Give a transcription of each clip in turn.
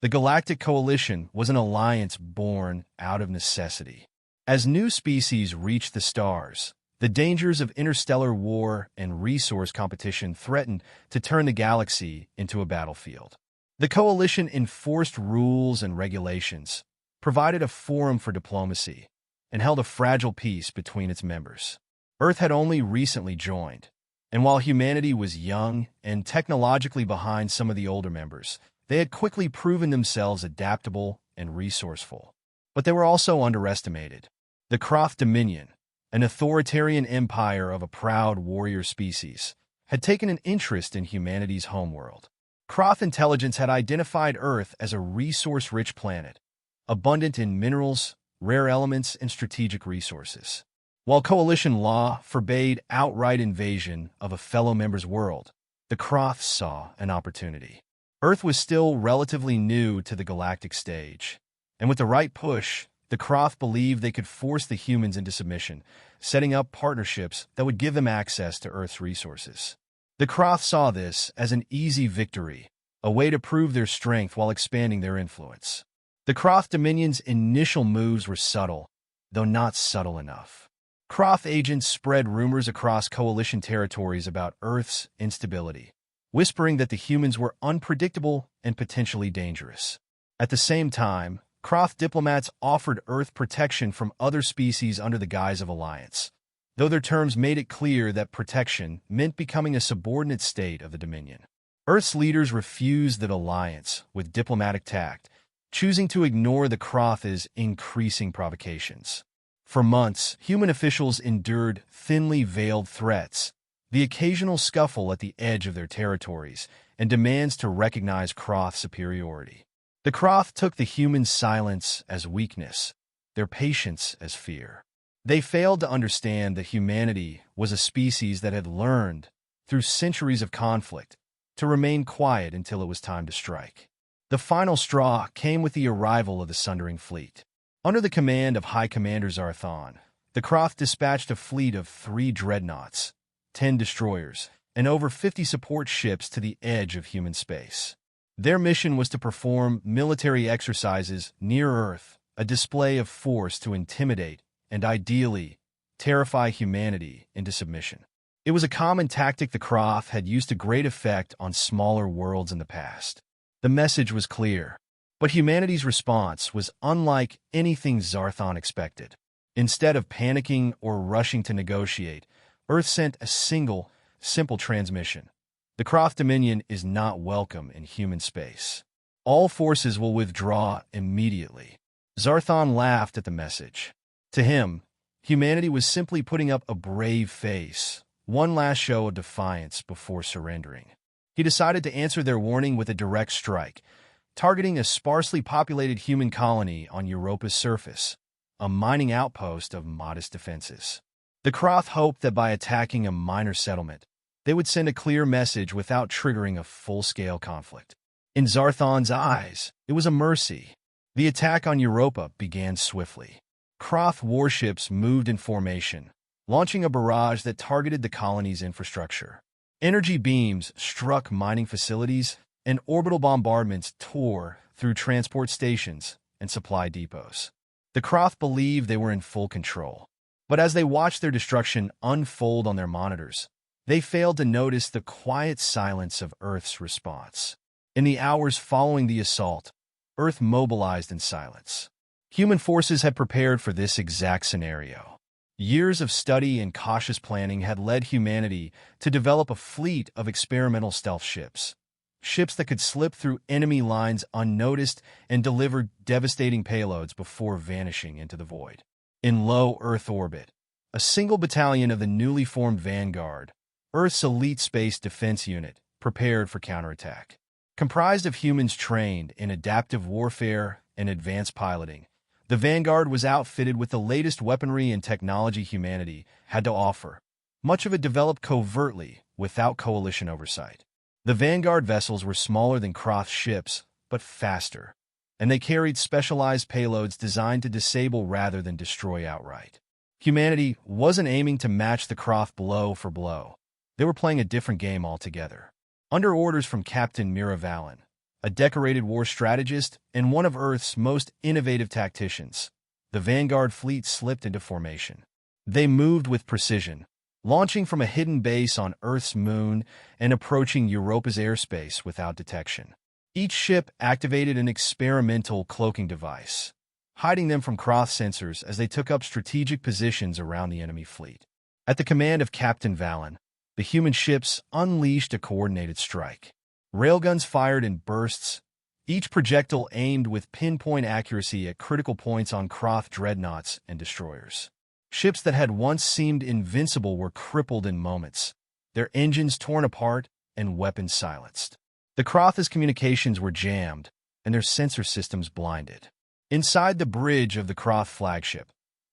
The Galactic Coalition was an alliance born out of necessity. As new species reached the stars, the dangers of interstellar war and resource competition threatened to turn the galaxy into a battlefield. The Coalition enforced rules and regulations, provided a forum for diplomacy, and held a fragile peace between its members. Earth had only recently joined, and while humanity was young and technologically behind some of the older members, they had quickly proven themselves adaptable and resourceful. But they were also underestimated. The Kroth Dominion, an authoritarian empire of a proud warrior species, had taken an interest in humanity's homeworld. Kroth intelligence had identified Earth as a resource-rich planet, abundant in minerals, rare elements, and strategic resources. While coalition law forbade outright invasion of a fellow member's world, the Kroth saw an opportunity. Earth was still relatively new to the galactic stage, and with the right push, the Kroth believed they could force the humans into submission, setting up partnerships that would give them access to Earth's resources. The Kroth saw this as an easy victory, a way to prove their strength while expanding their influence. The Kroth Dominion's initial moves were subtle, though not subtle enough. Kroth agents spread rumors across coalition territories about Earth's instability, whispering that the humans were unpredictable and potentially dangerous. At the same time, Kroth diplomats offered Earth protection from other species under the guise of alliance, though their terms made it clear that protection meant becoming a subordinate state of the Dominion. Earth's leaders refused that alliance with diplomatic tact, choosing to ignore the Kroth's increasing provocations. For months, human officials endured thinly veiled threats, the occasional scuffle at the edge of their territories, and demands to recognize Kroth superiority. The Kroth took the human silence as weakness, their patience as fear. They failed to understand that humanity was a species that had learned, through centuries of conflict, to remain quiet until it was time to strike. The final straw came with the arrival of the Sundering Fleet. Under the command of High Commander Zarthon, the Kroth dispatched a fleet of 3 dreadnoughts, 10 destroyers, and over 50 support ships to the edge of human space. Their mission was to perform military exercises near Earth, a display of force to intimidate and, ideally, terrify humanity into submission. It was a common tactic the Kroth had used to great effect on smaller worlds in the past. The message was clear, but humanity's response was unlike anything Zarthon expected. Instead of panicking or rushing to negotiate, Earth sent a single, simple transmission. The Kroth Dominion is not welcome in human space. All forces will withdraw immediately. Zarthon laughed at the message. To him, humanity was simply putting up a brave face, one last show of defiance before surrendering. He decided to answer their warning with a direct strike, targeting a sparsely populated human colony on Europa's surface, a mining outpost of modest defenses. The Kroth hoped that by attacking a minor settlement, they would send a clear message without triggering a full-scale conflict. In Zarthon's eyes, it was a mercy. The attack on Europa began swiftly. Kroth warships moved in formation, launching a barrage that targeted the colony's infrastructure. Energy beams struck mining facilities, and orbital bombardments tore through transport stations and supply depots. The Kroth believed they were in full control, but as they watched their destruction unfold on their monitors, they failed to notice the quiet silence of Earth's response. In the hours following the assault, Earth mobilized in silence. Human forces had prepared for this exact scenario. Years of study and cautious planning had led humanity to develop a fleet of experimental stealth ships. Ships that could slip through enemy lines unnoticed and deliver devastating payloads before vanishing into the void. In low Earth orbit, a single battalion of the newly formed Vanguard, Earth's elite space defense unit, prepared for counterattack. Comprised of humans trained in adaptive warfare and advanced piloting, the Vanguard was outfitted with the latest weaponry and technology humanity had to offer, much of it developed covertly without coalition oversight. The Vanguard vessels were smaller than Kroth ships, but faster, and they carried specialized payloads designed to disable rather than destroy outright. Humanity wasn't aiming to match the Kroth blow for blow. They were playing a different game altogether. Under orders from Captain Miravalin, a decorated war strategist and one of Earth's most innovative tacticians. The Vanguard fleet slipped into formation. They moved with precision, launching from a hidden base on Earth's moon and approaching Europa's airspace without detection. Each ship activated an experimental cloaking device, hiding them from Kroth sensors as they took up strategic positions around the enemy fleet. At the command of Captain Valen, the human ships unleashed a coordinated strike. Railguns fired in bursts, each projectile aimed with pinpoint accuracy at critical points on Kroth dreadnoughts and destroyers. Ships that had once seemed invincible were crippled in moments, their engines torn apart and weapons silenced. The Kroth's communications were jammed, and their sensor systems blinded. Inside the bridge of the Kroth flagship,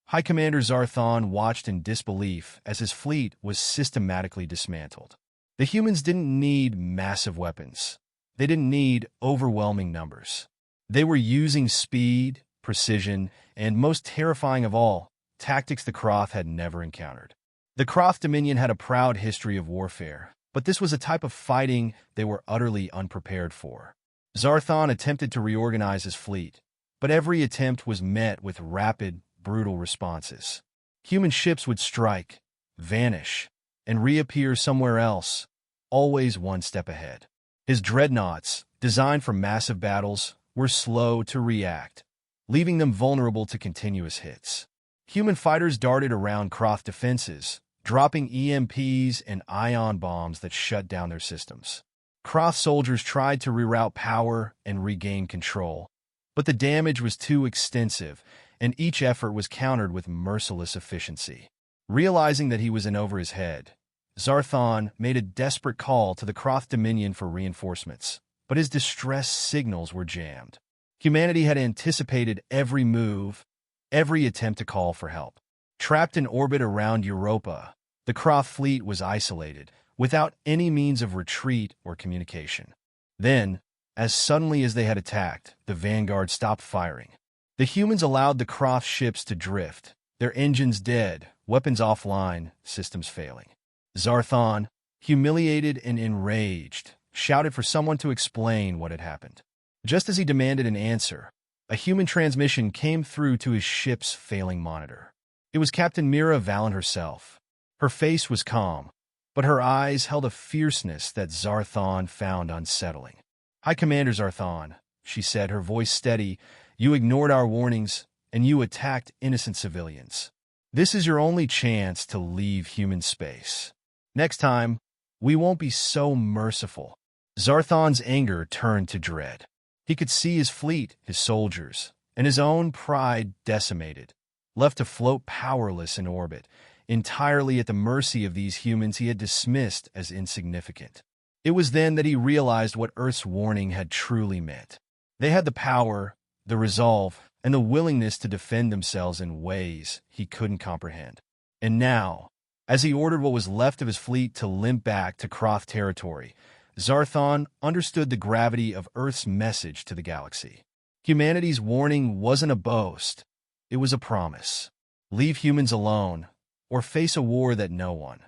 High Commander Zarthon watched in disbelief as his fleet was systematically dismantled. The humans didn't need massive weapons. They didn't need overwhelming numbers. They were using speed, precision, and, most terrifying of all, tactics the Kroth had never encountered. The Kroth Dominion had a proud history of warfare, but this was a type of fighting they were utterly unprepared for. Zarthon attempted to reorganize his fleet, but every attempt was met with rapid, brutal responses. Human ships would strike, vanish, and reappear somewhere else, always one step ahead. His dreadnoughts, designed for massive battles, were slow to react, leaving them vulnerable to continuous hits. Human fighters darted around Kroth defenses, dropping EMPs and ion bombs that shut down their systems. Kroth soldiers tried to reroute power and regain control, but the damage was too extensive, and each effort was countered with merciless efficiency. Realizing that he was in over his head, Zarthon made a desperate call to the Kroth Dominion for reinforcements, but his distress signals were jammed. Humanity had anticipated every move, every attempt to call for help. Trapped in orbit around Europa, the Kroth fleet was isolated, without any means of retreat or communication. Then, as suddenly as they had attacked, the Vanguard stopped firing. The humans allowed the Kroth ships to drift, their engines dead, weapons offline, systems failing. Zarthon, humiliated and enraged, shouted for someone to explain what had happened. Just as he demanded an answer, a human transmission came through to his ship's failing monitor. It was Captain Mira Valen herself. Her face was calm, but her eyes held a fierceness that Zarthon found unsettling. "High Commander Zarthon," she said, her voice steady, "you ignored our warnings, and you attacked innocent civilians. This is your only chance to leave human space. Next time, we won't be so merciful." Zarthon's anger turned to dread. He could see his fleet, his soldiers, and his own pride decimated, left to float powerless in orbit, entirely at the mercy of these humans he had dismissed as insignificant. It was then that he realized what Earth's warning had truly meant. They had the power, the resolve, and the willingness to defend themselves in ways he couldn't comprehend. And now, as he ordered what was left of his fleet to limp back to Kroth territory, Zarthon understood the gravity of Earth's message to the galaxy. Humanity's warning wasn't a boast, it was a promise. Leave humans alone, or face a war that no one,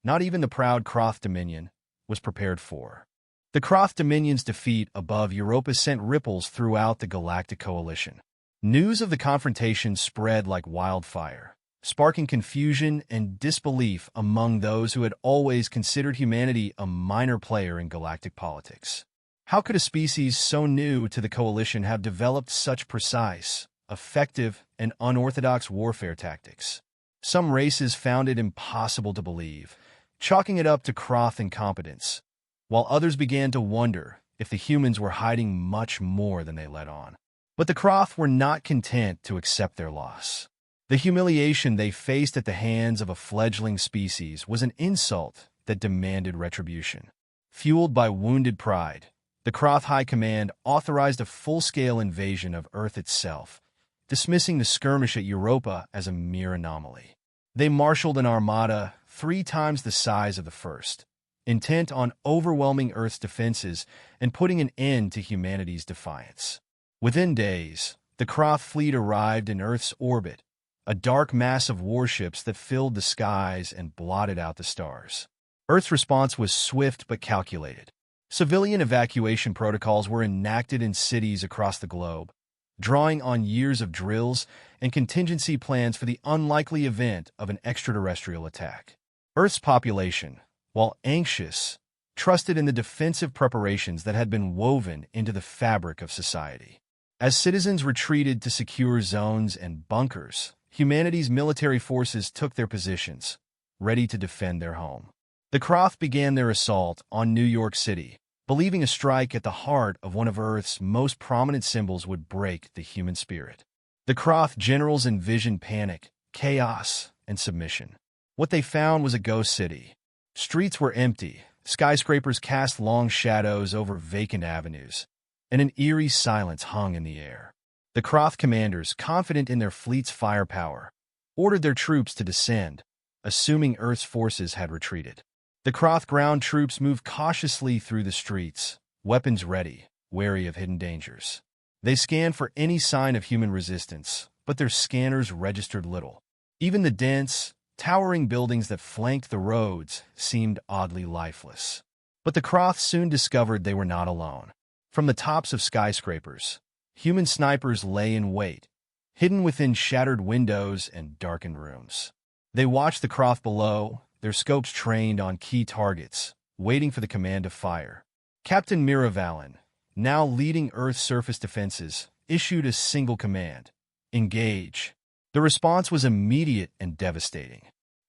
not even the proud Kroth Dominion, was prepared for. The Kroth Dominion's defeat above Europa sent ripples throughout the Galactic Coalition. News of the confrontation spread like wildfire, sparking confusion and disbelief among those who had always considered humanity a minor player in galactic politics. How could a species so new to the Coalition have developed such precise, effective, and unorthodox warfare tactics? Some races found it impossible to believe, chalking it up to Kroth incompetence, while others began to wonder if the humans were hiding much more than they let on. But the Kroth were not content to accept their loss. The humiliation they faced at the hands of a fledgling species was an insult that demanded retribution. Fueled by wounded pride, the Kroth High Command authorized a full-scale invasion of Earth itself, dismissing the skirmish at Europa as a mere anomaly. They marshaled an armada 3 times the size of the first, intent on overwhelming Earth's defenses and putting an end to humanity's defiance. Within days, the Kroth fleet arrived in Earth's orbit, a dark mass of warships that filled the skies and blotted out the stars. Earth's response was swift but calculated. Civilian evacuation protocols were enacted in cities across the globe, drawing on years of drills and contingency plans for the unlikely event of an extraterrestrial attack. Earth's population, while anxious, trusted in the defensive preparations that had been woven into the fabric of society. As citizens retreated to secure zones and bunkers, humanity's military forces took their positions, ready to defend their home. The Croth began their assault on New York City, believing a strike at the heart of one of Earth's most prominent symbols would break the human spirit. The Croth generals envisioned panic, chaos, and submission. What they found was a ghost city. Streets were empty, skyscrapers cast long shadows over vacant avenues, and an eerie silence hung in the air. The Croth commanders, confident in their fleet's firepower, ordered their troops to descend, assuming Earth's forces had retreated. The Croth ground troops moved cautiously through the streets, weapons ready, wary of hidden dangers. They scanned for any sign of human resistance, but their scanners registered little. Even the dense, towering buildings that flanked the roads seemed oddly lifeless. But the Croths soon discovered they were not alone. From the tops of skyscrapers, human snipers lay in wait, hidden within shattered windows and darkened rooms. They watched the Croth below, their scopes trained on key targets, waiting for the command to fire. Captain Miravalin, now leading Earth's surface defenses, issued a single command: engage. The response was immediate and devastating.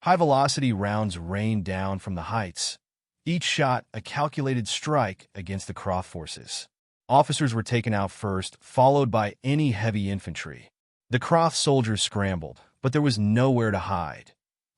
High-velocity rounds rained down from the heights, each shot a calculated strike against the Croth forces. Officers were taken out first, followed by any heavy infantry. The Croth soldiers scrambled, but there was nowhere to hide.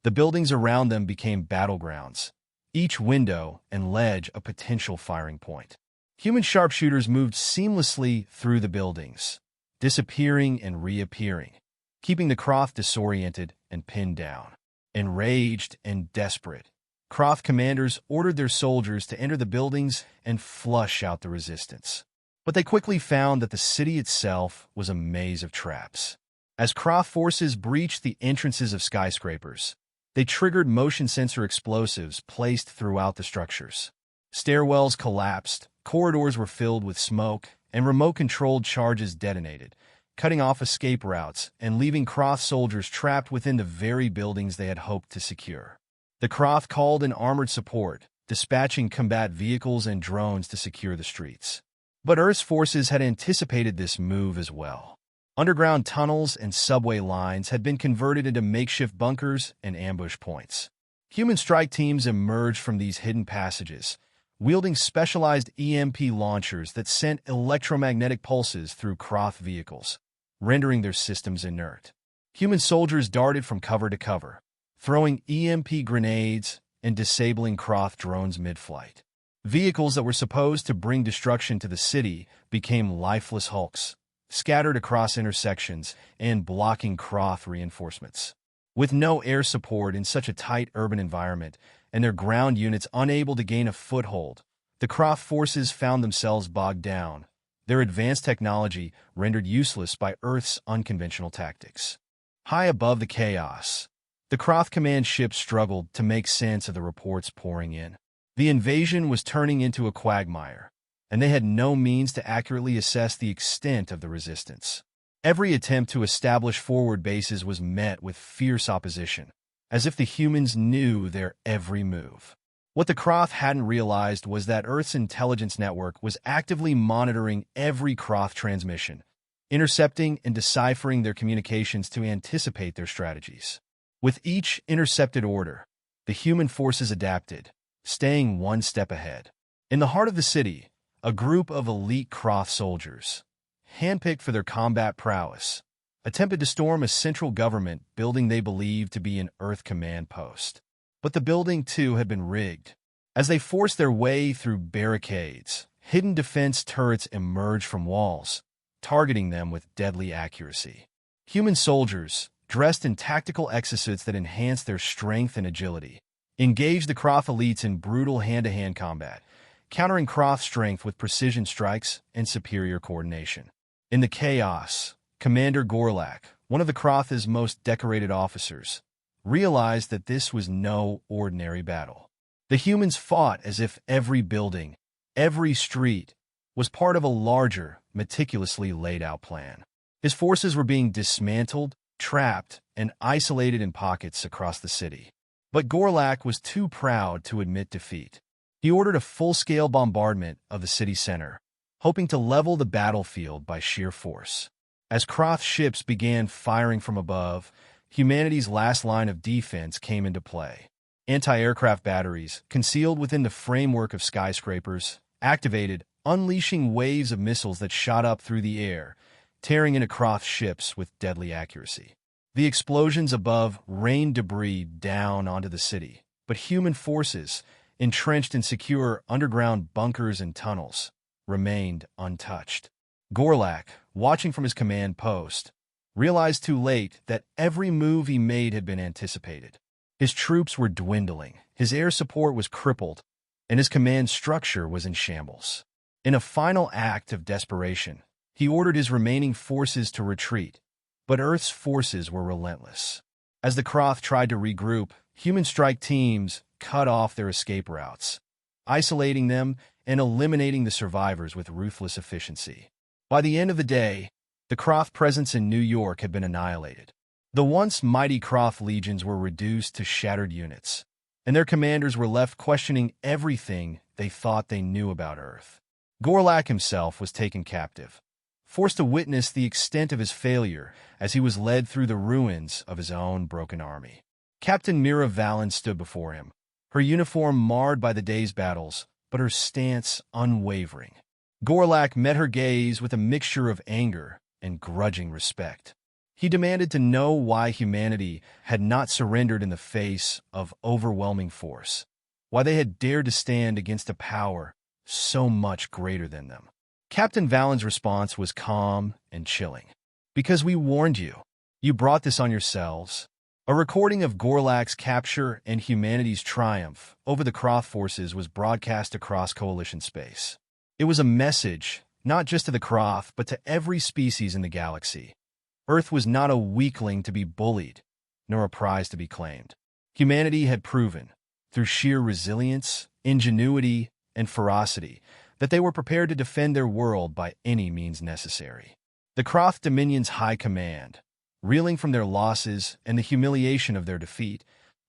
The buildings around them became battlegrounds, each window and ledge a potential firing point. Human sharpshooters moved seamlessly through the buildings, disappearing and reappearing, keeping the Croth disoriented and pinned down. Enraged and desperate, Croth commanders ordered their soldiers to enter the buildings and flush out the resistance. But they quickly found that the city itself was a maze of traps. As Croth forces breached the entrances of skyscrapers, they triggered motion sensor explosives placed throughout the structures. Stairwells collapsed, corridors were filled with smoke, and remote-controlled charges detonated, cutting off escape routes and leaving Croth soldiers trapped within the very buildings they had hoped to secure. The Croth called in armored support, dispatching combat vehicles and drones to secure the streets. But Earth's forces had anticipated this move as well. Underground tunnels and subway lines had been converted into makeshift bunkers and ambush points. Human strike teams emerged from these hidden passages, wielding specialized EMP launchers that sent electromagnetic pulses through Croth vehicles, rendering their systems inert. Human soldiers darted from cover to cover, throwing EMP grenades and disabling Croth drones mid-flight. Vehicles that were supposed to bring destruction to the city became lifeless hulks, scattered across intersections and blocking Croth reinforcements. With no air support in such a tight urban environment and their ground units unable to gain a foothold, the Croth forces found themselves bogged down, their advanced technology rendered useless by Earth's unconventional tactics. High above the chaos, the Croth command ships struggled to make sense of the reports pouring in. The invasion was turning into a quagmire, and they had no means to accurately assess the extent of the resistance. Every attempt to establish forward bases was met with fierce opposition, as if the humans knew their every move. What the Croth hadn't realized was that Earth's intelligence network was actively monitoring every Croth transmission, intercepting and deciphering their communications to anticipate their strategies. With each intercepted order, the human forces adapted, staying one step ahead. In the heart of the city, a group of elite Croth soldiers, handpicked for their combat prowess, attempted to storm a central government building they believed to be an Earth command post. But the building, too, had been rigged. As they forced their way through barricades, hidden defense turrets emerged from walls, targeting them with deadly accuracy. Human soldiers, dressed in tactical exosuits that enhanced their strength and agility, engaged the Croth elites in brutal hand-to-hand combat, countering Croth's strength with precision strikes and superior coordination. In the chaos, Commander Gorlak, one of the Croth's most decorated officers, realized that this was no ordinary battle. The humans fought as if every building, every street, was part of a larger, meticulously laid-out plan. His forces were being dismantled, trapped, and isolated in pockets across the city. But Gorlak was too proud to admit defeat. He ordered a full-scale bombardment of the city center, hoping to level the battlefield by sheer force. As Kroth's ships began firing from above, humanity's last line of defense came into play. Anti-aircraft batteries, concealed within the framework of skyscrapers, activated, unleashing waves of missiles that shot up through the air, tearing into Kroth's ships with deadly accuracy. The explosions above rained debris down onto the city, but human forces, entrenched in secure underground bunkers and tunnels, remained untouched. Gorlak, watching from his command post, realized too late that every move he made had been anticipated. His troops were dwindling, his air support was crippled, and his command structure was in shambles. In a final act of desperation, he ordered his remaining forces to retreat, but Earth's forces were relentless. As the Kroth tried to regroup, human strike teams cut off their escape routes, isolating them and eliminating the survivors with ruthless efficiency. By the end of the day, the Kroth presence in New York had been annihilated. The once mighty Kroth legions were reduced to shattered units, and their commanders were left questioning everything they thought they knew about Earth. Gorlak himself was taken captive, forced to witness the extent of his failure as he was led through the ruins of his own broken army. Captain Mira Valen stood before him, her uniform marred by the day's battles, but her stance unwavering. Gorlak met her gaze with a mixture of anger and grudging respect. He demanded to know why humanity had not surrendered in the face of overwhelming force, why they had dared to stand against a power so much greater than them. Captain Valen's response was calm and chilling. "Because we warned you. You brought this on yourselves." A recording of Gorlak's capture and humanity's triumph over the Kroth forces was broadcast across Coalition space. It was a message, not just to the Kroth, but to every species in the galaxy. Earth was not a weakling to be bullied, nor a prize to be claimed. Humanity had proven, through sheer resilience, ingenuity, and ferocity, that they were prepared to defend their world by any means necessary. The Kroth Dominion's high command, reeling from their losses and the humiliation of their defeat,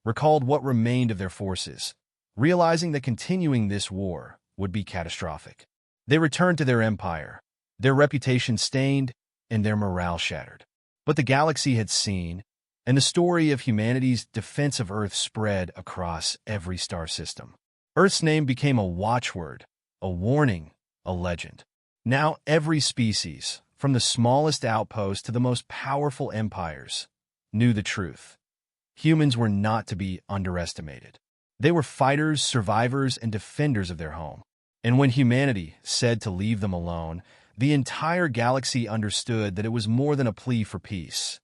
recalled what remained of their forces, realizing that continuing this war would be catastrophic. They returned to their empire, their reputation stained and their morale shattered. But the galaxy had seen, and the story of humanity's defense of Earth spread across every star system. Earth's name became a watchword, a warning, a legend. Now every species, from the smallest outpost to the most powerful empires, knew the truth. Humans were not to be underestimated. They were fighters, survivors, and defenders of their home. And when humanity said to leave them alone, the entire galaxy understood that it was more than a plea for peace.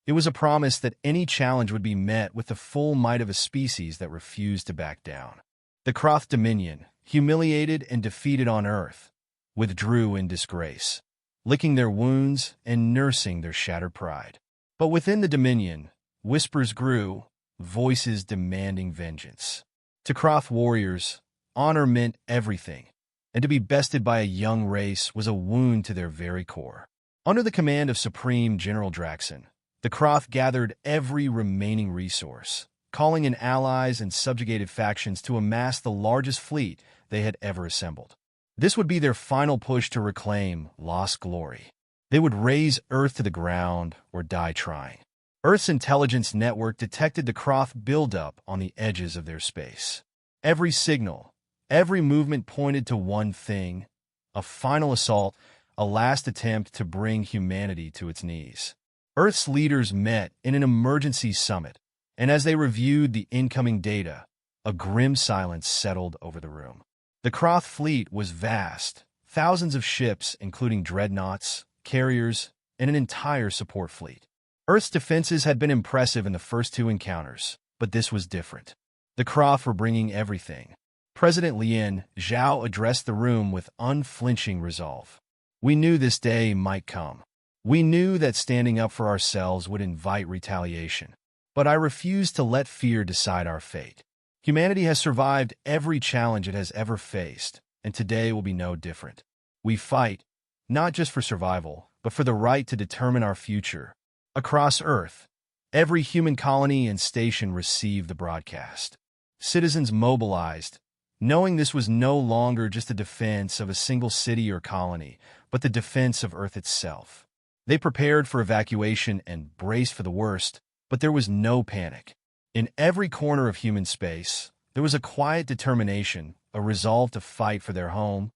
It was a promise that any challenge would be met with the full might of a species that refused to back down. The Kroth Dominion, humiliated and defeated on Earth, withdrew in disgrace, licking their wounds and nursing their shattered pride. But within the Dominion, whispers grew, voices demanding vengeance. To Kroth warriors, honor meant everything, and to be bested by a young race was a wound to their very core. Under the command of Supreme General Draxon, the Kroth gathered every remaining resource, calling in allies and subjugated factions to amass the largest fleet they had ever assembled. This would be their final push to reclaim lost glory. They would raise Earth to the ground or die trying. Earth's intelligence network detected the Kroth buildup on the edges of their space. Every signal, every movement pointed to one thing: a final assault, a last attempt to bring humanity to its knees. Earth's leaders met in an emergency summit, and as they reviewed the incoming data, a grim silence settled over the room. The Kroth fleet was vast, thousands of ships, including dreadnoughts, carriers, and an entire support fleet. Earth's defenses had been impressive in the first two encounters, but this was different. The Kroth were bringing everything. President Lien Zhao addressed the room with unflinching resolve. "We knew this day might come. We knew that standing up for ourselves would invite retaliation. But I refuse to let fear decide our fate. Humanity has survived every challenge it has ever faced, and today will be no different. We fight, not just for survival, but for the right to determine our future. Across Earth, every human colony and station received the broadcast. Citizens mobilized, knowing this was no longer just the defense of a single city or colony, but the defense of Earth itself. They prepared for evacuation and braced for the worst, but there was no panic. In every corner of human space, there was a quiet determination, a resolve to fight for their home,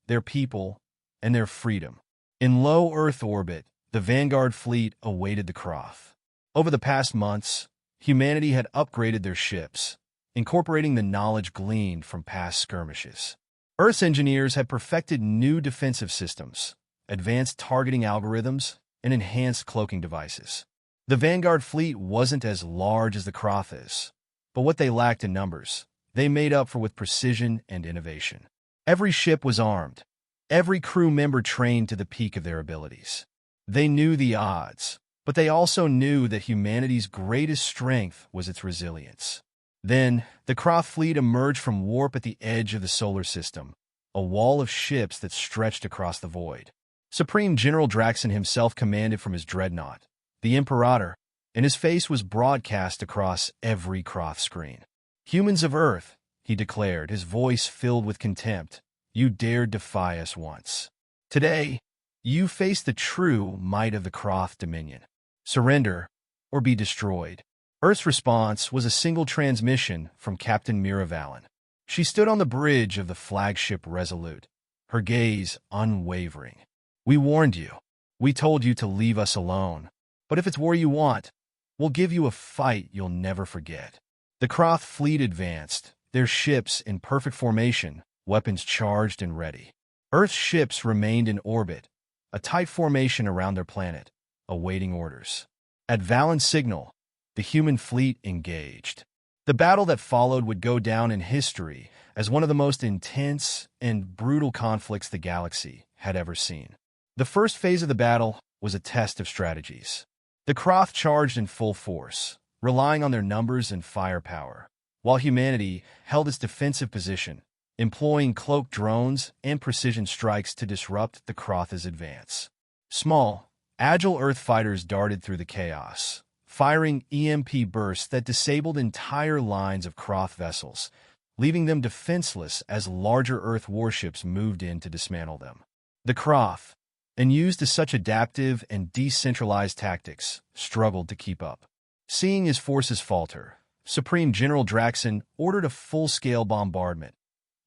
their people, and their freedom. In low Earth orbit, the Vanguard fleet awaited the Croth. Over the past months, humanity had upgraded their ships, incorporating the knowledge gleaned from past skirmishes. Earth's engineers had perfected new defensive systems, advanced targeting algorithms, and enhanced cloaking devices. The Vanguard fleet wasn't as large as the Croth is, but what they lacked in numbers, they made up for with precision and innovation. Every ship was armed, every crew member trained to the peak of their abilities. They knew the odds, but they also knew that humanity's greatest strength was its resilience. Then, the Croth fleet emerged from warp at the edge of the solar system, a wall of ships that stretched across the void. Supreme General Draxon himself commanded from his dreadnought, the Imperator, and his face was broadcast across every Croth screen. "Humans of Earth," he declared, his voice filled with contempt, "you dared defy us once. Today, you face the true might of the Croth Dominion. Surrender, or be destroyed." Earth's response was a single transmission from Captain Mira Valen. She stood on the bridge of the flagship Resolute, her gaze unwavering. "We warned you. We told you to leave us alone. But if it's war you want, we'll give you a fight you'll never forget." The Croth fleet advanced, their ships in perfect formation, weapons charged and ready. Earth's ships remained in orbit, a tight formation around their planet, awaiting orders. At Valen's signal, the human fleet engaged. The battle that followed would go down in history as one of the most intense and brutal conflicts the galaxy had ever seen. The first phase of the battle was a test of strategies. The Croth charged in full force, relying on their numbers and firepower, while humanity held its defensive position, employing cloaked drones and precision strikes to disrupt the Croth's advance. Small, agile Earth fighters darted through the chaos, firing EMP bursts that disabled entire lines of Croth vessels, leaving them defenseless as larger Earth warships moved in to dismantle them. The Croth, and used to such adaptive and decentralized tactics, struggled to keep up. Seeing his forces falter, Supreme General Draxon ordered a full-scale bombardment,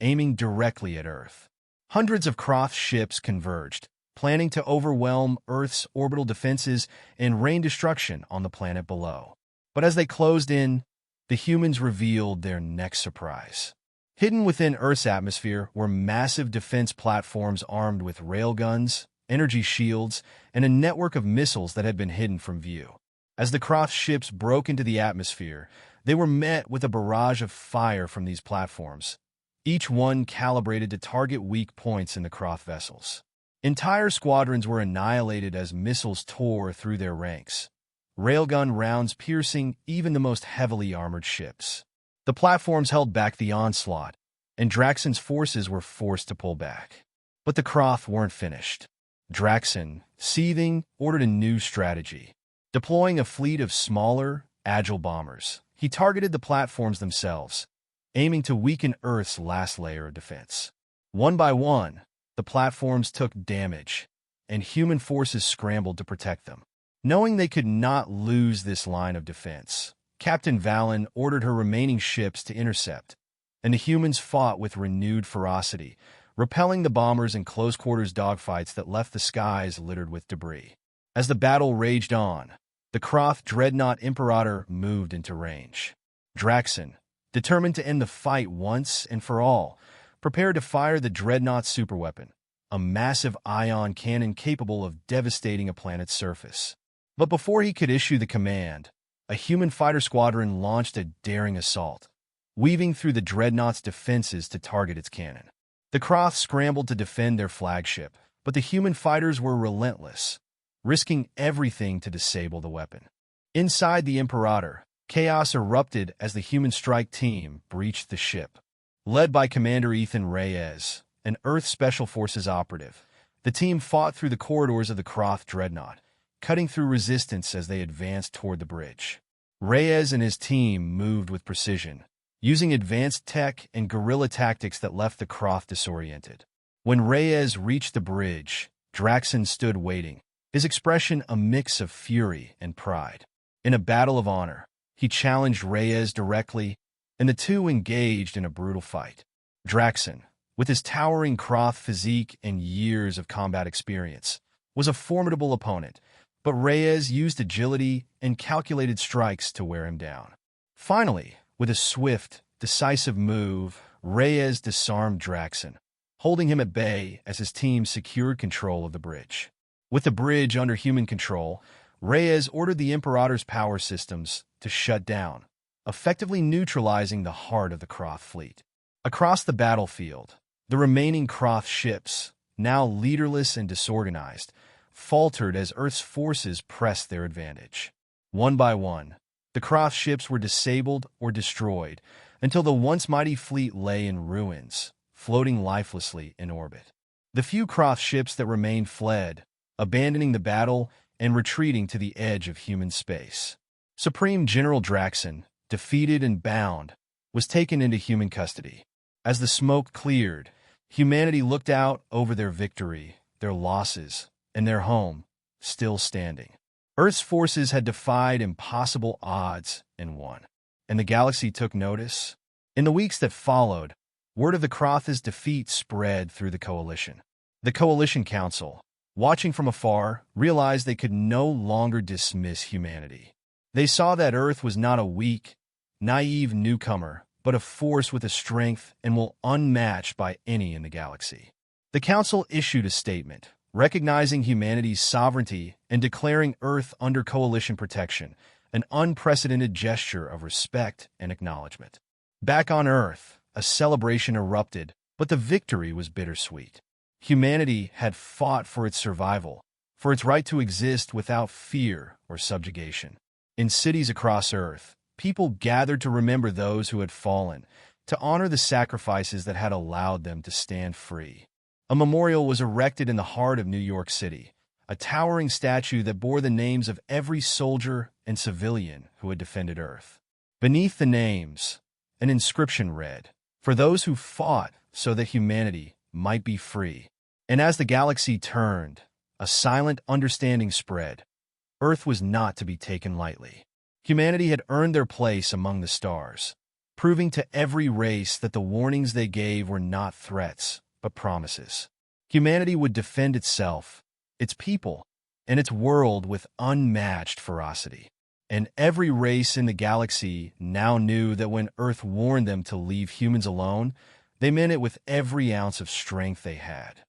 aiming directly at Earth. Hundreds of Croth ships converged, planning to overwhelm Earth's orbital defenses and rain destruction on the planet below. But as they closed in, the humans revealed their next surprise. Hidden within Earth's atmosphere were massive defense platforms armed with railguns, energy shields, and a network of missiles that had been hidden from view. As the Croth ships broke into the atmosphere, they were met with a barrage of fire from these platforms, each one calibrated to target weak points in the Croth vessels. Entire squadrons were annihilated as missiles tore through their ranks, railgun rounds piercing even the most heavily armored ships. The platforms held back the onslaught, and Draxon's forces were forced to pull back. But the Croth weren't finished. Draxon, seething, ordered a new strategy. Deploying a fleet of smaller, agile bombers, he targeted the platforms themselves, aiming to weaken Earth's last layer of defense. One by one, the platforms took damage, and human forces scrambled to protect them. Knowing they could not lose this line of defense, Captain Valen ordered her remaining ships to intercept, and the humans fought with renewed ferocity, repelling the bombers in close-quarters dogfights that left the skies littered with debris. As the battle raged on, the Croth dreadnought Imperator moved into range. Draxon, determined to end the fight once and for all, prepared to fire the dreadnought's superweapon, a massive ion cannon capable of devastating a planet's surface. But before he could issue the command, a human fighter squadron launched a daring assault, weaving through the dreadnought's defenses to target its cannon. The Croth scrambled to defend their flagship, but the human fighters were relentless, risking everything to disable the weapon. Inside the Imperator, chaos erupted as the human strike team breached the ship. Led by Commander Ethan Reyes, an Earth Special Forces operative. The team fought through the corridors of the Croth dreadnought, cutting through resistance as they advanced toward the bridge. Reyes and his team moved with precision, using advanced tech and guerrilla tactics that left the Croth disoriented. When Reyes reached the bridge, Draxon stood waiting, his expression a mix of fury and pride. In a battle of honor, he challenged Reyes directly, and the two engaged in a brutal fight. Draxon, with his towering Croth physique and years of combat experience, was a formidable opponent, but Reyes used agility and calculated strikes to wear him down. Finally, with a swift, decisive move, Reyes disarmed Draxon, holding him at bay as his team secured control of the bridge. With the bridge under human control, Reyes ordered the Imperator's power systems to shut down, effectively neutralizing the heart of the Croth fleet. Across the battlefield, the remaining Croth ships, now leaderless and disorganized, faltered as Earth's forces pressed their advantage. One by one, the Croth ships were disabled or destroyed until the once mighty fleet lay in ruins, floating lifelessly in orbit. The few Croth ships that remained fled, abandoning the battle and retreating to the edge of human space. Supreme General Draxon, defeated and bound, was taken into human custody. As the smoke cleared, humanity looked out over their victory, their losses, and their home, still standing. Earth's forces had defied impossible odds and won. And the galaxy took notice. In the weeks that followed, word of the Croth's defeat spread through the Coalition. The Coalition Council, watching from afar, realized they could no longer dismiss humanity. They saw that Earth was not a weak, naive newcomer, but a force with a strength and will unmatched by any in the galaxy. The Council issued a statement, recognizing humanity's sovereignty and declaring Earth under Coalition protection, an unprecedented gesture of respect and acknowledgement. Back on Earth, a celebration erupted, but the victory was bittersweet. Humanity had fought for its survival, for its right to exist without fear or subjugation. In cities across Earth, people gathered to remember those who had fallen, to honor the sacrifices that had allowed them to stand free. A memorial was erected in the heart of New York City, a towering statue that bore the names of every soldier and civilian who had defended Earth. Beneath the names, an inscription read, "For those who fought so that humanity might be free." And as the galaxy turned, a silent understanding spread. Earth was not to be taken lightly. Humanity had earned their place among the stars, proving to every race that the warnings they gave were not threats, but promises. Humanity would defend itself, its people, and its world with unmatched ferocity. And every race in the galaxy now knew that when Earth warned them to leave humans alone, they meant it with every ounce of strength they had.